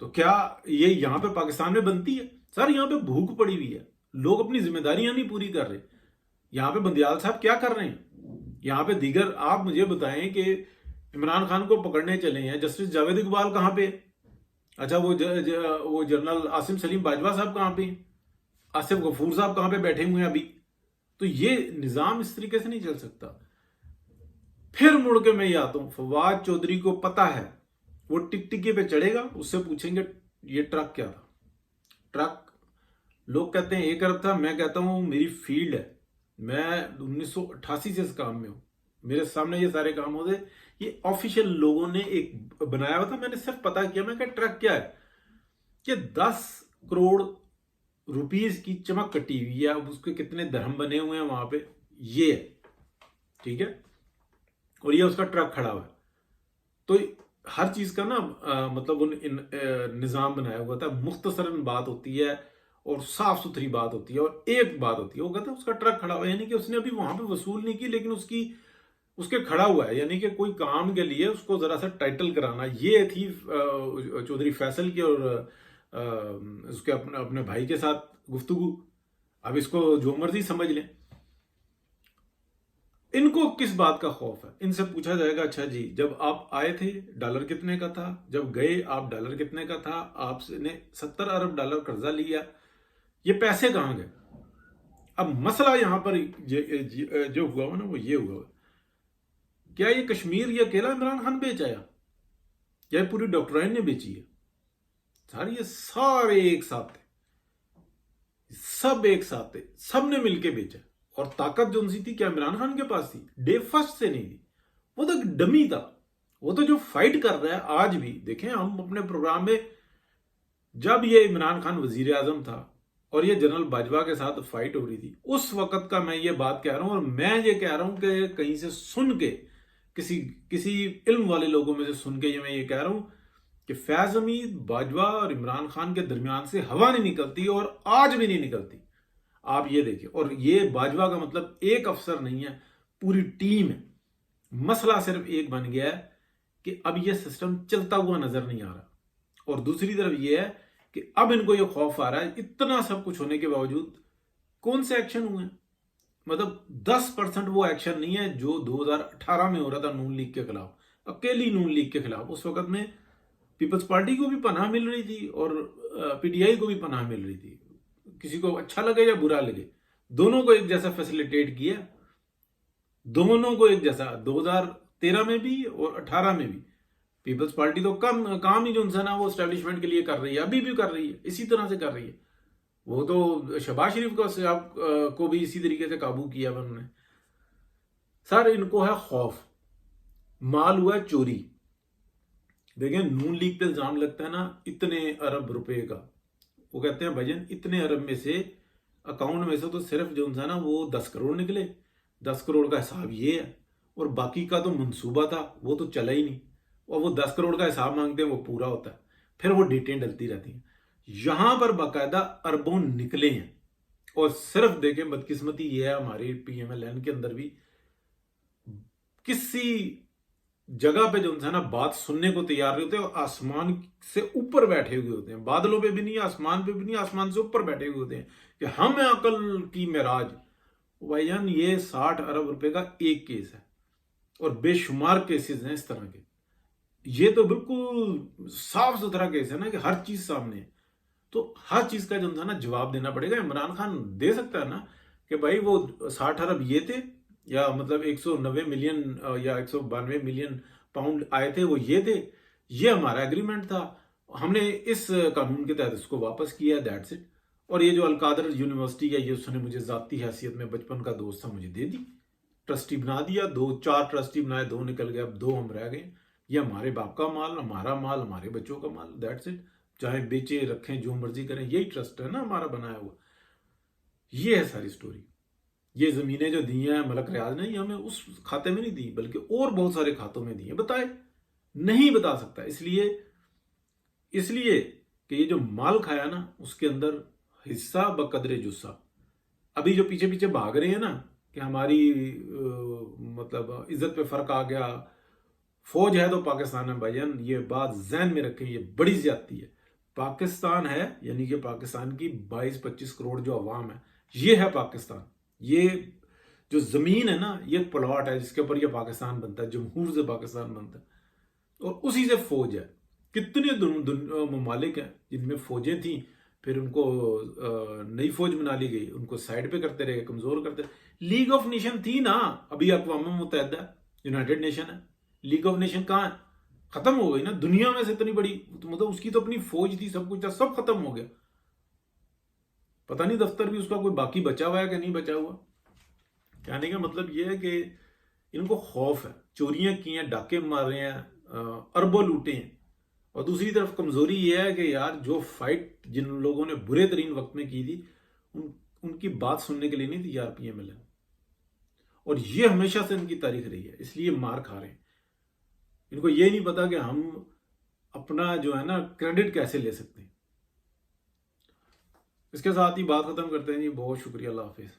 تو کیا یہ یہاں پہ پاکستان میں بنتی ہے؟ سر یہاں پہ بھوک پڑی ہوئی ہے, لوگ اپنی ذمہ داریاں نہیں پوری کر رہے. یہاں پہ بندیال صاحب کیا کر رہے ہیں؟ یہاں پہ دیگر, آپ مجھے بتائیں کہ عمران خان کو پکڑنے چلے ہیں, جسٹس جاوید اقبال کہاں پہ؟ اچھا وہ جنرل عاصم سلیم باجوہ صاحب کہاں پہ؟ آصف غفور صاحب کہاں پہ بیٹھے ہوئے ہیں ابھی؟ تو یہ نظام اس طریقے سے نہیں چل سکتا. پھر مڑ کے میں یہ آتا ہوں, فواد چودھری کو پتا ہے وہ ٹکٹکی پہ چڑھے گا, اس سے پوچھیں گے یہ ٹرک کیا تھا. ٹرک لوگ کہتے ہیں 1 ارب تھا, میں کہتا ہوں میری فیلڈ ہے, میں 1988 سے اس کام میں ہوں, میرے سامنے یہ سارے کام ہوتے. یہ آفیشیل لوگوں نے ایک بنایا ہوا تھا, میں نے صرف پتا کیا, میں کہا ٹرک کیا ہے, کہ 10 کروڑ روپیز کی چمک کٹی ہوئی ہے, اب اس کے کتنے درہم بنے ہوئے ہیں وہاں پہ, یہ ہے ٹھیک ہے, اور یہ اس کا ٹرک کھڑا ہوا ہے. تو ہر چیز کا نا مطلب نظام بنایا ہوا تھا. مختصراً بات ہوتی ہے اور صاف ستھری بات ہوتی ہے, اور ایک بات ہوتی ہے, وہ کہتا ہے اس کا ٹرک کھڑا ہوا ہے, یعنی کہ اس نے ابھی وہاں پہ وصول نہیں کی, لیکن اس کے کھڑا ہوا ہے, یعنی کہ کوئی کام کے لیے اس کو ذرا سا ٹائٹل کرانا. یہ تھی چودھری فیصل کی اور اس کے اپنے بھائی کے ساتھ گفتگو. اب اس کو جو مرضی سمجھ لیں. ان کو کس بات کا خوف ہے؟ ان سے پوچھا جائے گا اچھا جی جب آپ آئے تھے ڈالر کتنے کا تھا, جب گئے آپ ڈالر کتنے کا تھا, آپ نے 70 ارب ڈالر قرضہ لیا, یہ پیسے کہاں گئے؟ اب مسئلہ یہاں پر جو ہوا ہوا نا وہ یہ ہوا, کیا یہ کشمیر یہ اکیلا عمران خان بیچ آیا, یا یہ پوری ڈاکٹرائن نے بیچی ہے؟ سارے یہ سارے ایک ساتھ تھے, سب ایک ساتھ تھے, سب نے مل کے بیچا. اور طاقت جو سی تھی کیا عمران خان کے پاس تھی؟ ڈے فرسٹ سے نہیں تھی, وہ تو ایک ڈمی تھا. وہ تو جو فائٹ کر رہا ہے آج بھی, دیکھیں ہم اپنے پروگرام میں جب یہ عمران خان وزیر اعظم تھا اور یہ جنرل باجوہ کے ساتھ فائٹ ہو رہی تھی, اس وقت کا میں یہ بات کہہ رہا ہوں, اور میں یہ کہہ رہا ہوں کہ کہیں سے سن کے کسی علم والے لوگوں میں سے سن کے میں یہ کہہ رہا ہوں کہ فیض حمید باجوہ اور عمران خان کے درمیان سے ہوا نہیں نکلتی, اور آج بھی نہیں نکلتی. آپ یہ دیکھیں, اور یہ باجوہ کا مطلب ایک افسر نہیں ہے, پوری ٹیم ہے. مسئلہ صرف ایک بن گیا ہے کہ اب یہ سسٹم چلتا ہوا نظر نہیں آ رہا, اور دوسری طرف یہ ہے کہ اب ان کو یہ خوف آ رہا ہے, اتنا سب کچھ ہونے کے باوجود کون سے ایکشن ہوئے ہیں؟ مطلب 10% وہ ایکشن نہیں ہے جو 2018 میں ہو رہا تھا نون لیگ کے خلاف, اکیلی نون لیگ کے خلاف. اس وقت میں پیپلز پارٹی کو بھی پناہ مل رہی تھی اور پی ٹی آئی کو بھی پناہ مل رہی تھی, کسی کو اچھا لگے یا برا لگے, دونوں کو ایک جیسا فیسیلیٹیٹ کیا, دونوں کو ایک جیسا 2013 میں بھی اور 18 میں بھی. پیپلز پارٹی تو کام ہی جو انسان ہے وہ اسٹیبلشمنٹ کے لیے کر رہی ہے, ابھی بھی کر رہی ہے, اسی طرح سے کر رہی ہے. وہ تو شہباز شریف کو بھی اسی طریقے سے قابو کیا انہوں نے. سر ان کو ہے خوف, مال ہوا ہے چوری. دیکھیں نون لیگ پہ الزام لگتا ہے نا اتنے ارب روپے کا, وہ کہتے ہیں بھجن اتنے ارب میں سے اکاؤنٹ میں سے تو صرف جو ہے نا وہ 10 کروڑ نکلے. 10 کروڑ کا حساب یہ ہے, اور باقی کا تو منصوبہ تھا وہ تو چلا ہی نہیں, اور وہ 10 کروڑ کا حساب مانگتے ہیں وہ پورا ہوتا ہے, پھر وہ ڈیٹیں ڈلتی رہتی ہیں. یہاں پر باقاعدہ اربوں نکلے ہیں, اور صرف دیکھیں بدقسمتی یہ ہے ہماری پی ایم ایل این کے اندر بھی کسی جگہ پہ جو ہے نا بات سننے کو تیار نہیں ہوتے, اور آسمان سے اوپر بیٹھے ہوئے ہوتے ہیں, بادلوں پہ بھی نہیں, آسمان پہ بھی نہیں, آسمان سے اوپر بیٹھے ہوئے ہوتے ہیں کہ ہم عقل کی معراج. بھائی جان یہ 60 ارب روپے کا ایک کیس ہے, اور بے شمار کیسز ہیں اس طرح کے. یہ تو بالکل صاف ستھرا کیس ہے نا کہ ہر چیز سامنے ہے, تو ہر چیز کا جو ہے نا جواب دینا پڑے گا. عمران خان دے سکتا ہے نا کہ بھائی وہ 60 ارب یہ تھے, یا مطلب 190 ملین یا 192 ملین پاؤنڈ آئے تھے وہ یہ تھے, یہ ہمارا ایگریمنٹ تھا, ہم نے اس قانون کے تحت اس کو واپس کیا, دیٹس اٹ. اور یہ جو القادر یونیورسٹی ہے یہ اس نے مجھے ذاتی حیثیت میں بچپن کا دوست تھا مجھے دے دی, ٹرسٹی بنا دیا, 4 ٹرسٹی بنائے, 2 نکل گئے, اب 2 ہم رہ گئے. یہ ہمارے باپ کا مال, ہمارا مال, ہمارے بچوں کا مال, دیٹس اٹ. چاہے بیچے رکھیں جو مرضی کریں, یہی ٹرسٹ ہے نا ہمارا بنایا ہوا. یہ ہے ساری سٹوری. یہ زمینیں جو دی ہیں ملک ریاض نے, یہ ہمیں اس کھاتے میں نہیں دی بلکہ اور بہت سارے کھاتوں میں دی ہیں. بتائے نہیں بتا سکتا, اس لیے کہ یہ جو مال کھایا نا اس کے اندر حصہ بقدر جسہ. ابھی جو پیچھے پیچھے بھاگ رہے ہیں نا کہ ہماری مطلب عزت پہ فرق آ گیا, فوج ہے تو پاکستان ہے بھائی جان، یہ بات ذہن میں رکھیں، یہ بڑی زیادتی ہے۔ پاکستان ہے یعنی کہ پاکستان کی 22-25 کروڑ جو عوام ہے، یہ ہے پاکستان۔ یہ جو زمین ہے نا، یہ پلاٹ ہے جس کے اوپر یہ پاکستان بنتا ہے، جمہور سے پاکستان بنتا ہے، اور اسی سے فوج ہے۔ کتنے ممالک ہیں جن میں فوجیں تھیں، پھر ان کو نئی فوج بنا لی گئی، ان کو سائڈ پہ کرتے رہے، کمزور کرتے رہے۔ لیگ آف نیشن تھی نا، ابھی اقوام متحدہ یونائٹڈ نیشن ہے، لیگ آف نیشن کہاں ہے؟ ختم ہو گئی نا، دنیا میں سے اتنی بڑی، مطلب اس کی تو اپنی فوج تھی، سب کچھ تھا، سب ختم ہو گیا۔ پتہ نہیں دفتر بھی اس کا کوئی باقی بچا ہوا ہے کہ نہیں بچا ہوا۔ کہنے کا مطلب یہ ہے کہ ان کو خوف ہے، چوریاں کی ہیں، ڈاکے مارے ہیں، اربوں لوٹے ہیں، اور دوسری طرف کمزوری یہ ہے کہ یار جو فائٹ جن لوگوں نے برے ترین وقت میں کی تھی، ان کی بات سننے کے لیے نہیں تیار پی ایم ایل این، اور یہ ہمیشہ سے ان کی تاریخ رہی ہے، اس لیے مار کھا رہے ہیں۔ ان کو یہ نہیں پتا کہ ہم اپنا جو ہے نا کریڈٹ کیسے لے سکتے ہیں۔ اس کے ساتھ ہی بات ختم کرتے ہیں جی، بہت شکریہ، اللہ حافظ۔